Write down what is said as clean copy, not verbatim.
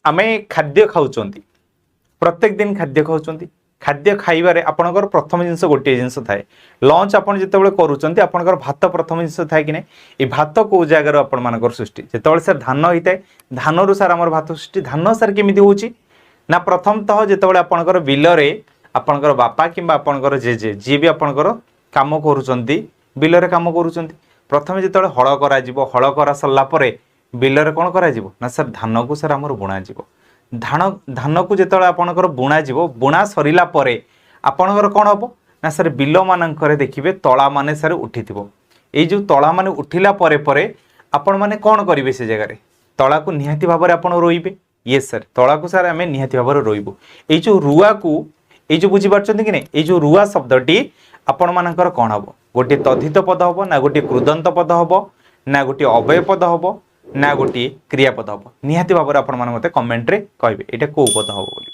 आमे खाद्य खाऊचंती प्रत्येक दिन खाद्य खाऊचंती खाद्य खाइबारे आपणकर प्रथम जिनस गोटे जिनस थाए लंच आपण जेतेबेले करूचंती आपणकर भात प्रथम जिनस थाए कि नै ए भात को जगार आपण मानकर सृष्टि जेतेबेले सर धान होइताए धान रु सर हमर भात सृष्टि धान सर केमिति होउची ना प्रथमतः जेतेबेले आपणकर बिलरे आपणकर बापा किंबा आपणकर जेजे जी भी आपणकर काम करूचंती बिलरे काम करूचंती प्रथम जेतेबेले हळ करा जिवो हळ करा सल्ला परे बिलरे कोन करा जिवो ना सर धान को सर हमर बुणा जिवो धान धान को जेतेबेले आपणकर बुणा जिवो बुणा सरिला परे आपणकर कोन हबो ना सर बिल मानकर देखिबे तळा माने सर उठिथिबो ए जो तळा माने उठिला परे परे आपण माने कोन करिवे से जगह रे तळा को निहाती भाबरे आपण रोइबे यस सर तळा को सर हमें निहाती भाबरे रोइबो ए जो रुआ को ए जो बुझी पारछंती कि नै ए जो रुआ शब्दटी आपण मानकर कोन हबो गोटे तद्धित पद हबो ना गोटे कृदंत पद हबो ना गोटे अव्यय पद हबो ना गोटे क्रियापद हबो निहाती भाबरे आपण माने मते कमेंट रे कहबे एटा को पद हबो बोली।